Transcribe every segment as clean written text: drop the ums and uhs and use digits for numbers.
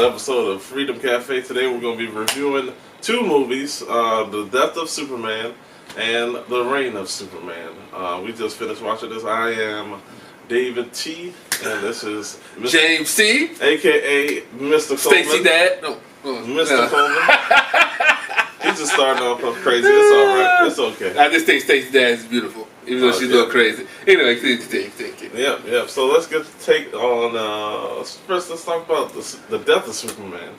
another episode of Freedom Cafe. Today we're going to be reviewing two movies, The Death of Superman and The Reign of Superman. We just finished watching this. I am David T, and this is Mr. James T, a.k.a. Mr. Coleman. Stacy Dad. No. Mr. Coleman. He's just starting off crazy. It's alright. It's okay. I just think Stacy Dad is beautiful, even though she's a little crazy. Anyway, thank you. Yeah. So let's get to take on. First, let's talk about the Death of Superman.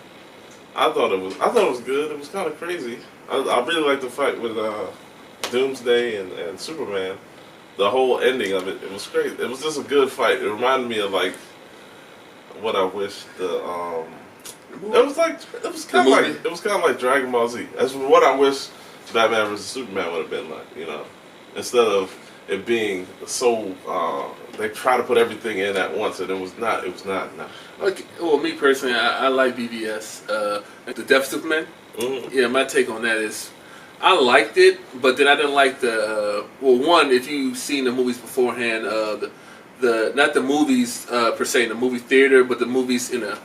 I thought it was good. It was kind of crazy. I really liked the fight with Doomsday and Superman. The whole ending of it was great. It was just a good fight. It reminded me of like what I wish it was kind of like Dragon Ball Z. That's what I wish Batman vs Superman would have been like. Instead of it being so they try to put everything in at once, and it was not. No. Okay. Well, me personally, I like BVS. The Death of Superman. Mm-hmm. Yeah, my take on that is I liked it, but then I didn't like the one. If you've seen the movies beforehand, not the movies per se in the movie theater, but the movies in the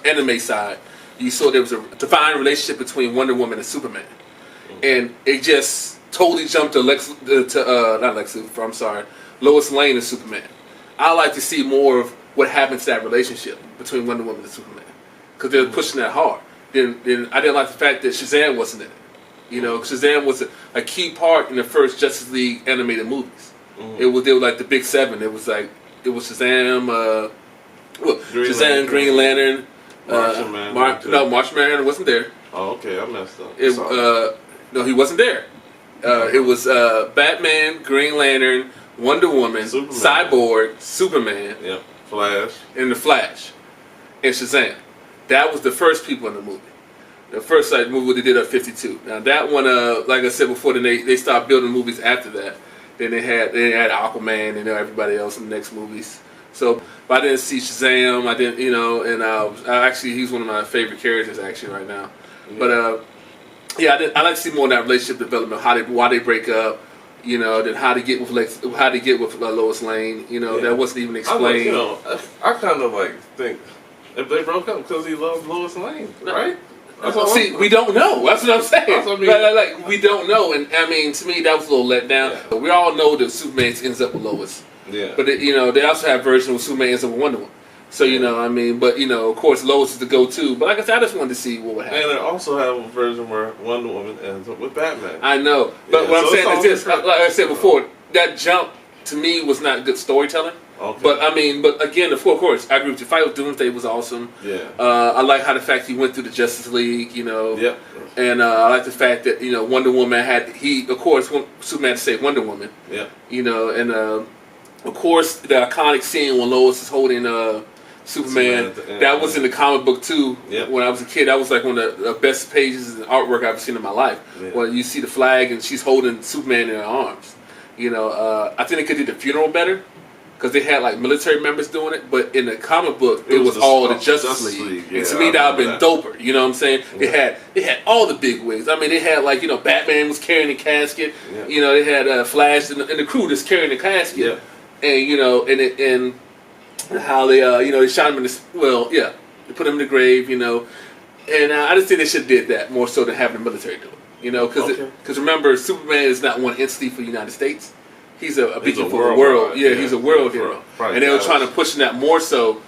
anime side, you saw there was a defined relationship between Wonder Woman and Superman, and it just totally jumped to Lois Lane and Superman. I like to see more of what happened to that relationship between Wonder Woman and Superman, because they're pushing that hard. Then I didn't like the fact that Shazam wasn't in it. Shazam was a key part in the first Justice League animated movies. Mm-hmm. They were like the big seven. It was Shazam, Green Lantern, Martian Man. Martian Man wasn't there. Oh, okay, I messed up. No, he wasn't there. It was Batman, Green Lantern, Wonder Woman, Superman. Cyborg, Superman, Flash, and the Flash, and Shazam. That was the first people in the movie. The first movie they did at 52. Now that one, like I said before, then they stopped building movies after that. Then they had Aquaman and everybody else in the next movies. So, but I didn't see Shazam. I didn't, and actually he's one of my favorite characters actually right now. Yeah. But I like to see more of that relationship development. Why they break up. Then how to get with Lois Lane. That wasn't even explained. I kind of think if they broke up because he loves Lois Lane, right? See, we don't know. That's what I'm saying. We don't know, and I mean, to me, that was a little letdown. Yeah. We all know that Superman ends up with Lois. Yeah. But they also have versions where Superman ends up with Wonder Woman. So of course, Lois is the go-to. But like I said, I just wanted to see what would happen. And they also have a version where Wonder Woman ends up with Batman. I know, but what I'm saying is this: like I said before, that jump to me was not good storytelling. Okay. But again, of course, I agree with you. Fight with Doomsday was awesome. Yeah. I like how the fact he went through the Justice League, Yep. And I like the fact that, Wonder Woman of course, Superman to save Wonder Woman. Yeah. And of course, the iconic scene when Lois is holding Superman, that was in the comic book too. Yep. When I was a kid, that was like one of the best pages in artwork I've ever seen in my life. Yeah. Where you see the flag and she's holding Superman in her arms. I think they could do the funeral better. Because they had like military members doing it, but in the comic book it was all the Justice League. Yeah, and to me that would have been doper. You know what I'm saying? Yeah. They had all the big wigs. I mean, they had Batman was carrying the casket. Yeah. They had Flash and the crew just carrying the casket. Yeah. And and how they they shot him in the they put him in the grave. And I just think they should have did that more so than having the military do it. Because remember, Superman is not one entity for the United States. He's a beacon for the world. Yeah, he's a world hero. And they were trying to push that more so.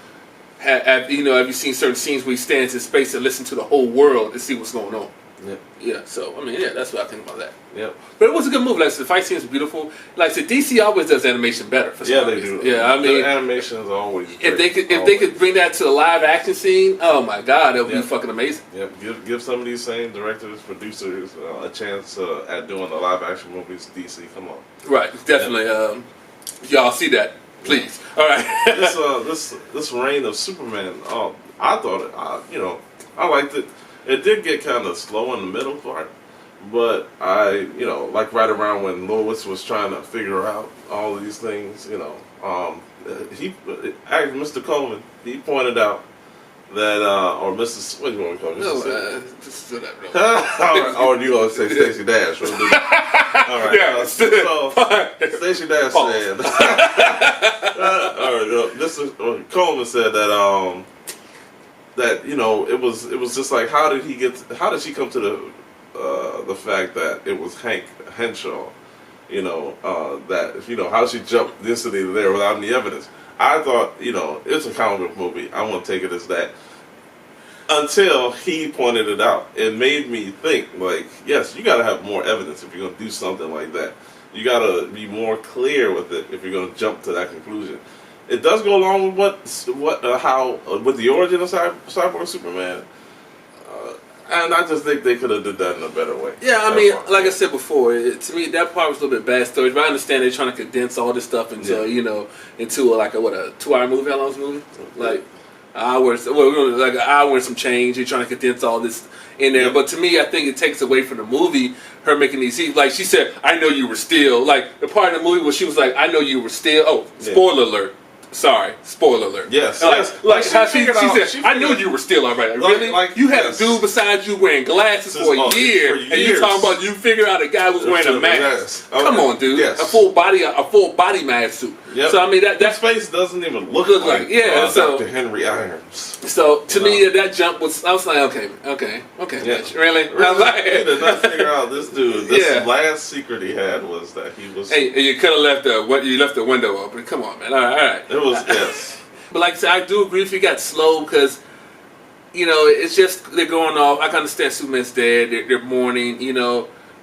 Have you seen certain scenes where he stands in space and listens to the whole world to see what's going on? Yeah. Yeah. So that's what I think about that. Yeah. But it was a good movie. Like I said, the fight scenes were beautiful. Like I said, DC always does animation better. For some reason. Do. Yeah, I mean, the animation is always great. If they could bring that to the live action scene, oh my God, it would be fucking amazing. Yep. Give some of these same directors, producers a chance at doing the live action movies. DC, come on. Right. Definitely. Y'all see that, please. All right. This reign of Superman. I thought it. I liked it. It did get kind of slow in the middle part, but like right around when Lois was trying to figure out all of these things, Mr. Coleman, he pointed out that, or Mr. What do you want to call him? Or do you want to say Stacey Dash? All right. Yeah. So Stacey Dash said, Mr. Coleman said that that it was just like how did she come to the fact that it was Hank Henshaw, that how she jumped instantly there without any evidence. I thought it's a comic book movie. I want to take it as that. Until he pointed it out, it made me think like, yes, you got to have more evidence if you're going to do something like that. You got to be more clear with it if you're going to jump to that conclusion. It does go along with with the origin of Cyborg Superman, and I just think they could have did that in a better way. Yeah, I mean, like I said before, to me that part was a little bit bad story. But I understand they're trying to condense all this stuff into into a 2-hour movie. How long's the movie? Like hours, like an hour and some change. You're trying to condense all this in there, but to me, I think it takes away from the movie. Her making these scenes, like she said, "I know you were still." Like the part of the movie where she was like, "I know you were still." Oh, spoiler alert. Sorry, spoiler alert. Yes, like how she said, "I knew you were still alright." Really? You had a dude beside you wearing glasses for a year, and you talking about you figured out a guy was wearing a mask. Come on, dude. A full body mask suit. Yep. So I mean that face doesn't even look like so Dr. Henry Irons. So to me that jump was, I was like, okay, bitch, really? I was like, he did not figure out this dude. This last secret he had was that he was. Hey, you could have left the window open. Come on, man. All right. It was yes. But like I said, I do agree if you got slow because it's just they're going off. I can understand Superman's dead. They're mourning,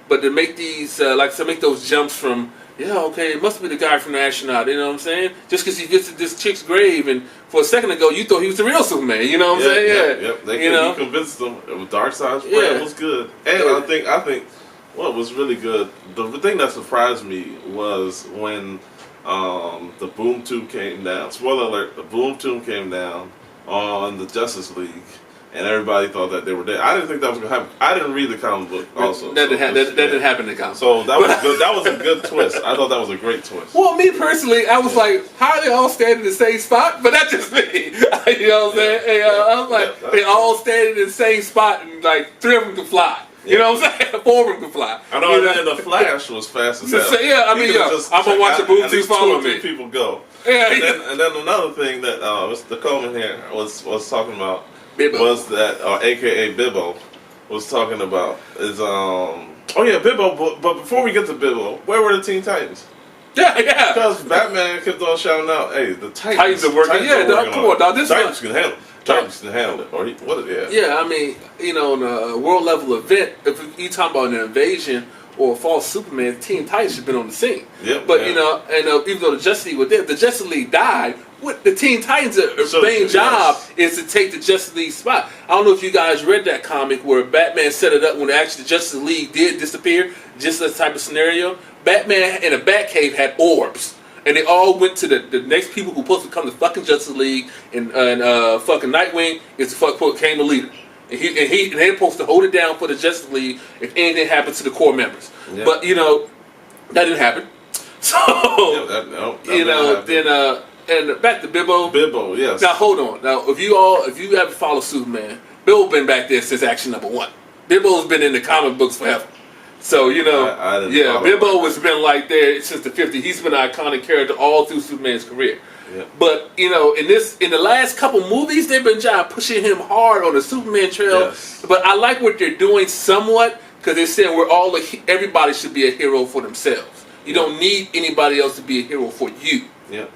but to make these make those jumps from. Yeah, okay, it must be the guy from the astronaut, you know what I'm saying? Just because he visited this chick's grave, and for a second ago, you thought he was the real Superman, you know what I'm saying? Yeah. He convinced them. Darkseid's plan was good. And I think what was really good, the thing that surprised me was when the boom tube came down. Spoiler alert, the boom tube came down on the Justice League. And everybody thought that they were dead. I didn't think that was going to happen. I didn't read the comic book also. That didn't happen in the comic book. So that was good. That was a good twist. I thought that was a great twist. Well, me personally, I was like, how are they all standing in the same spot? But that's just me. You know what I'm saying? I was like, they all standing in the same spot and like 3 of them can fly. You know what I'm saying? 4 of them can fly. I know, and the Flash was fast as hell. I'm going to watch the boom tube follow me. People go. Yeah, and then another thing that Mr. Coleman here was talking about Bibbo. Was that, AKA Bibbo, was talking about is Bibbo. But before we get to Bibbo, where were the Teen Titans? Yeah. Because Batman kept on shouting out, "Hey, the Titans are working." Come on, dog. Titans can handle it. Titans can handle it. Or Yeah, I mean, in a world level event, if you talk about an invasion or a false Superman, Teen Titans should have been on the scene. Yep, but even though the Justice League was there, the Justice League died. What the Teen Titans' main job is to take the Justice League spot. I don't know if you guys read that comic where Batman set it up when actually the Justice League did disappear, just that type of scenario. Batman in a Batcave had orbs, and they all went to the next people who were supposed to come to fucking Justice League, and fucking Nightwing became the leader. And they're supposed to hold it down for the Justice League if anything happens to the core members. Yeah. But that didn't happen. So then. And back to Bibbo. Bibbo, yes. Now hold on. Now if you ever follow Superman, Bibbo been back there since Action #1. Bibbo's been in the comic books forever. So Bibbo has been like there since the 50s. He's been an iconic character all through Superman's career. Yeah. But in the last couple movies, they've been trying to pushing him hard on the Superman trail. Yes. But I like what they're doing somewhat because they're saying everybody should be a hero for themselves. You don't need anybody else to be a hero for you. Yeah.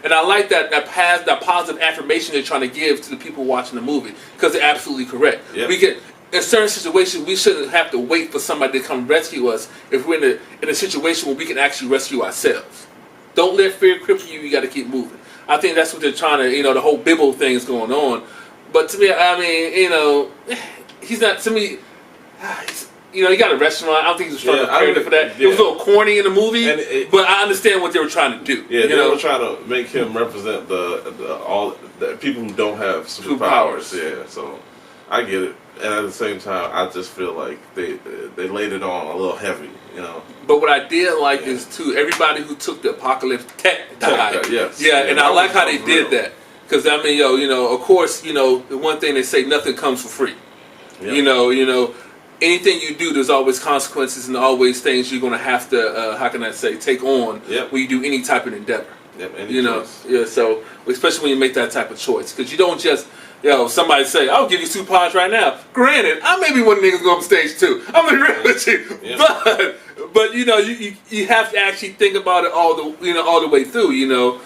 And I like that positive affirmation they're trying to give to the people watching the movie because they're absolutely correct. Yeah. We get in certain situations we shouldn't have to wait for somebody to come rescue us if we're in a situation where we can actually rescue ourselves. Don't let fear cripple you. You got to keep moving. I think that's what they're trying to. The whole Bibbo thing is going on. But to me, I mean, he's not. To me, he got a restaurant. I don't think he was trying to character for that. Yeah. It was a little corny in the movie, but I understand what they were trying to do. Yeah, they were trying to make him represent all the people who don't have superpowers. Yeah, so I get it. And at the same time, I just feel like they laid it on a little heavy, But what I did like is too everybody who took the Apocalypse Tech died. Yes. Yeah, and I like how they did that because I mean, of course, the one thing they say, nothing comes for free. Yep. Anything you do, there's always consequences and always things you're going to have to, take on when you do any type of endeavor. Yep, any choice. So especially when you make that type of choice, because you don't just, somebody say, I'll give you superpowers right now. Granted, I may be one of the niggas go up stage too. I'm gonna be real with you. Yeah. But you have to actually think about it all the way through. Yeah.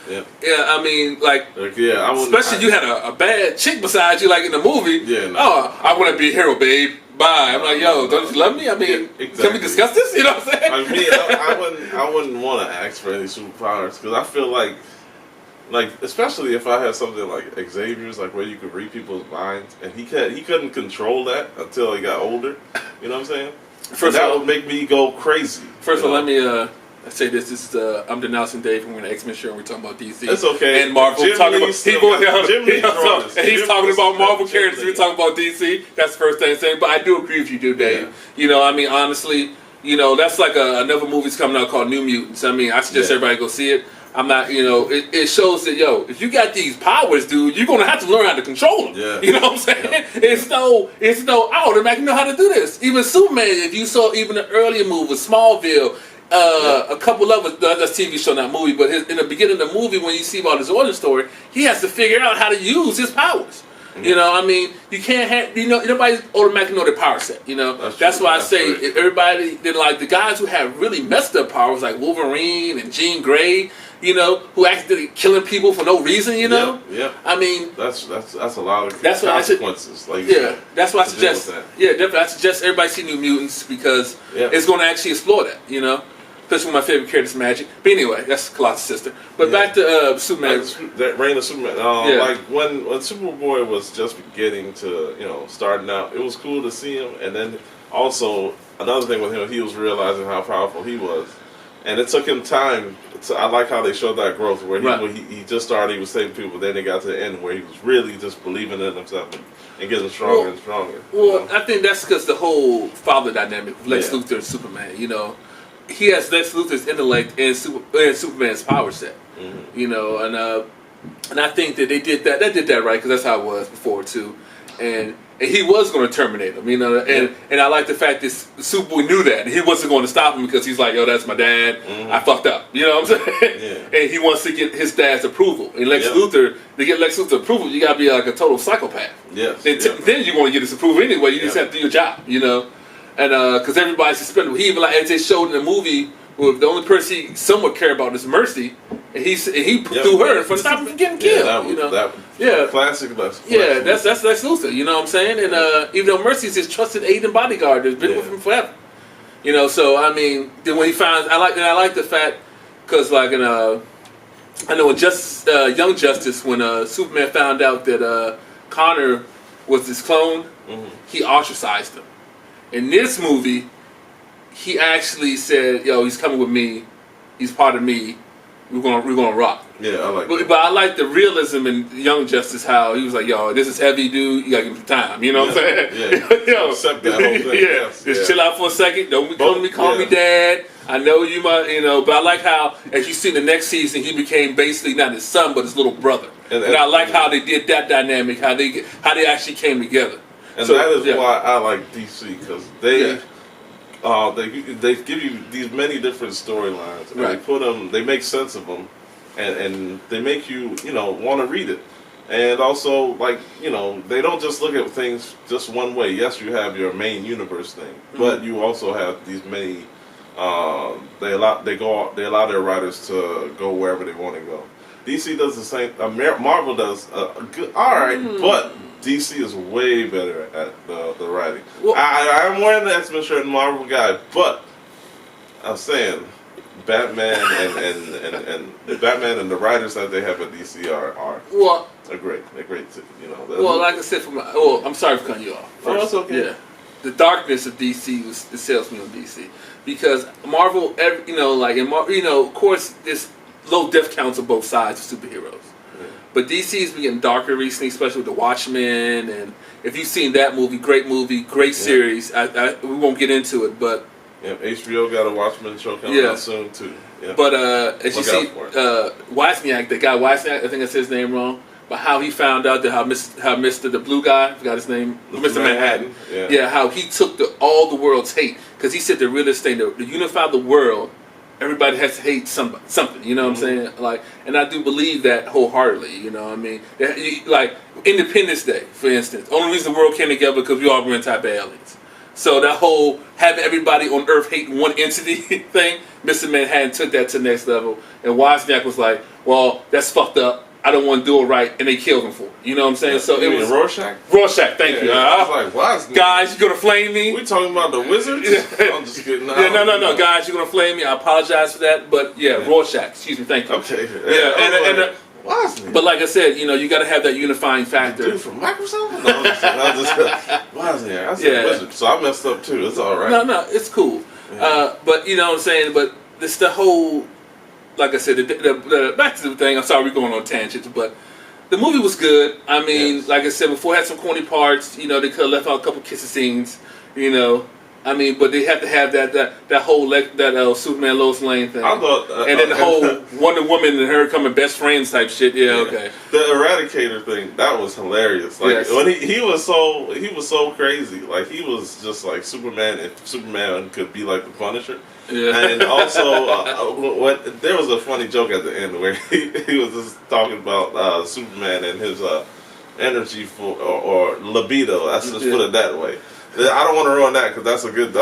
I mean, especially you had a bad chick beside you, like in the movie. Yeah. No. Oh, I want to be a hero, babe. Bye. I'm like, don't you love me? I mean, can we discuss this? You know what I'm saying? I mean, I wouldn't want to ask for any superpowers because I feel like, especially if I had something like Xavier's, like where you could read people's minds, and he couldn't control that until he got older. You know what I'm saying? That would make me go crazy. First of all, let me say this. This is I'm denouncing Dave from the X-Men show, and we're talking about DC. It's okay. And Marvel. He's talking about Marvel characters. We're talking about DC. That's the first thing I'm saying. But I do agree with you, dude, Dave. Yeah. I mean, honestly, that's like another movie's coming out called New Mutants. I mean, I suggest everybody go see it. I'm not, it shows that, if you got these powers, dude, you're going to have to learn how to control them. Yeah. You know what I'm saying? Yeah. It's no, I automatically know how to do this. Even Superman, if you saw even the earlier movie, Smallville, a couple of that's TV show, not movie, but in the beginning of the movie, when you see about his origin story, he has to figure out how to use his powers. I mean, you can't have, nobody automatically know their power set, That's why I say everybody, like the guys who have really messed up powers, like Wolverine and Jean Grey, who accidentally killing people for no reason, Yeah. I mean, that's a lot of consequences. That's why I suggest. Yeah, definitely. I suggest everybody see New Mutants because it's going to actually explore that, Especially when my favorite character is Magic. But anyway, that's Colossus' sister. But back to Superman. That reign of Superman. Like when Superboy was just beginning to, starting out, it was cool to see him. And then also, another thing with him, he was realizing how powerful he was. And it took him time. I like how they showed that growth where he just started, he was saving people, but then they got to the end where he was really just believing in himself and getting stronger and stronger. Well, I think that's because the whole father dynamic of Lex Luthor and Superman, he has Lex Luthor's intellect and Superman's power set, and I think that they did that right because that's how it was before too, and he was going to terminate him, and I like the fact that Superboy knew that and he wasn't going to stop him because he's like, that's my dad, I fucked up, you know what I'm saying? And he wants to get his dad's approval, and to get Lex Luthor approval, you got to be like a total psychopath. Yes. Then you want to get his approval anyway. You just have to do your job, And because everybody's suspended, he even as they showed in the movie, the only person he somewhat cared about is Mercy, and he threw her for stopping from getting killed. Classic. That's Lex Luthor. You know what I'm saying? And even though Mercy's his trusted aide and bodyguard, that's been with him forever. So I mean, then when he finds, I like the fact because I know in Young Justice when Superman found out that Connor was his clone, he ostracized him. In this movie, he actually said, he's coming with me. He's part of me. We're gonna rock. Yeah, I like that. But I like the realism in Young Justice, how he was like, this is heavy, dude. You gotta give him some time. You know what I'm saying? Yeah. Accept that whole thing. Just chill out for a second. Don't call me dad. I know you might, but I like how, as you see in the next season, he became basically not his son, but his little brother. And I like how they did that dynamic, how they actually came together. And that is why I like DC, because they give you these many different storylines, and they make sense of them, and they make you want to read it, and also they don't just look at things just one way. Yes, you have your main universe thing, but you also have these many. They allow their writers to go wherever they want to go. DC does the same. Marvel does good. All right, but DC is way better at the writing. Well, I'm wearing the X-Men shirt and Marvel guy, but I'm saying Batman and Batman and the writers that they have at DC are great. They're great too. Like I said, I'm sorry for cutting you off. That's okay. Yeah, the darkness of DC sells me on DC because Marvel, of course, there's low death counts on both sides of superheroes. But DC's been getting darker recently, especially with The Watchmen, and if you've seen that movie, great series. We won't get into it, but HBO got a Watchmen show coming out soon too. Yeah. But as you see, Wozniak, the guy Wozniak, I think I said his name wrong, but how he found out that how Mr. the blue guy, I forgot his name, Mr. Manhattan, how he took all the world's hate, because he said the realest thing to unify the world everybody has to hate something. You know what I'm saying? Like, and I do believe that wholeheartedly. You know what I mean? Like Independence Day, for instance. Only reason the world came together because we all were anti-aliens. So that whole having everybody on Earth hate one entity thing, Mr. Manhattan took that to the next level. And Wozniak was like, well, that's fucked up. I don't want to do it right, and they killed him for it. You know what I'm saying? So it was Rorschach. Rorschach, thank you. I was like, Wozniak. Guys, you gonna flame me? We talking about the wizards? I'm just kidding. No, guys, you're gonna flame me. I apologize for that, but Rorschach. Excuse me, thank you. Okay. Wozniak. But like I said, you got to have that unifying factor. Dude from Microsoft? No, Wozniak. I said wizard, so I messed up too. It's all right. No, it's cool. Yeah. But you know what I'm saying? But it's the whole. Like I said, the back to the thing. I'm sorry we're going on tangents, but the movie was good. I mean, like I said before, it had some corny parts. You know, they could have left out a couple kissing scenes. You know, I mean, but they had to have that whole Superman Lois Lane thing. I thought, and then the whole Wonder Woman and her becoming best friends type shit. Yeah, okay. The Eradicator thing, that was hilarious. Like when he was so crazy. Like he was just like Superman. If Superman could be like the Punisher. Yeah. And also, when there was a funny joke at the end where he was just talking about Superman and his energy or libido. Let's just put it that way. I don't want to ruin that because that's a good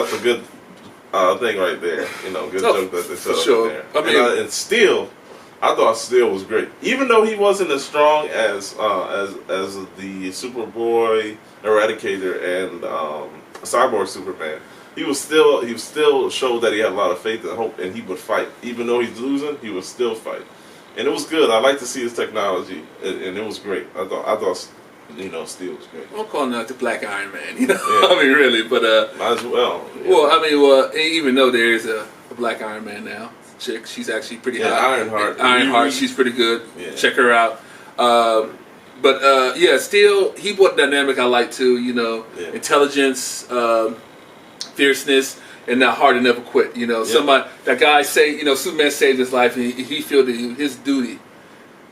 thing right there. You know, good joke that they set up there. I mean, and Steel, I thought Steel was great, even though he wasn't as strong as the Superboy, Eradicator, and Cyborg Superman. He still showed that he had a lot of faith and hope, and he would fight. Even though he's losing, he would still fight. And it was good. I like to see his technology, and it was great. I thought Steel was great. I'm calling that the Black Iron Man. You know, I mean, really, but might as well. Yeah. Well, I mean, even though there is a Black Iron Man now, chick, she's actually pretty hot. Ironheart, she's pretty good. Yeah. Check her out. But Steel, he brought dynamic I like too. You know, intelligence. Fierceness and not hard to never quit. You know, that guy Superman saved his life, and he feel that his duty,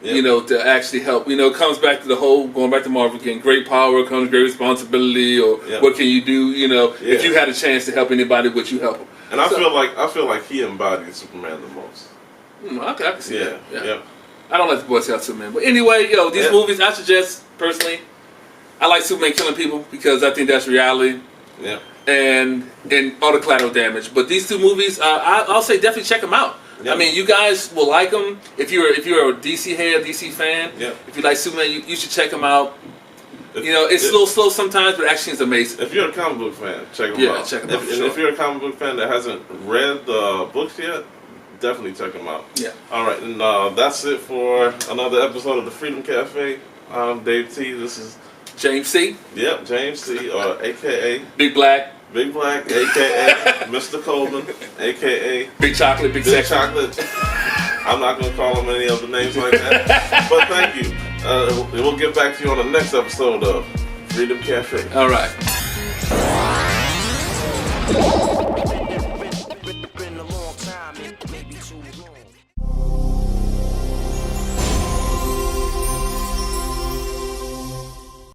to actually help. You know, it comes back to the whole going back to Marvel again. Great power comes great responsibility, or what can you do? You know, if you had a chance to help anybody, would you help them? And I feel like he embodied Superman the most. I can see that. Yeah. I don't like the Boy Scout Superman, but anyway, these movies I suggest personally. I like Superman killing people because I think that's reality. Yeah. And all the collateral damage. But these two movies, I'll say definitely check them out. Yep. I mean, you guys will like them if you're a DC head, DC fan. Yep. If you like Superman, you should check them out. It's a little slow sometimes, but action is amazing. If you're a comic book fan, check them out. Check them out. If you're a comic book fan that hasn't read the books yet, definitely check them out. Yeah. All right, and that's it for another episode of the Freedom Cafe. I'm Dave T. This is James C. Yep, James C. Or AKA Big Black. Big Black, a.k.a. Mr. Colvin, a.k.a. Big Chocolate, Big Sex. Chocolate. I'm not going to call him any other names like that. But thank you. We'll get back to you on the next episode of Freedom Cafe. All right.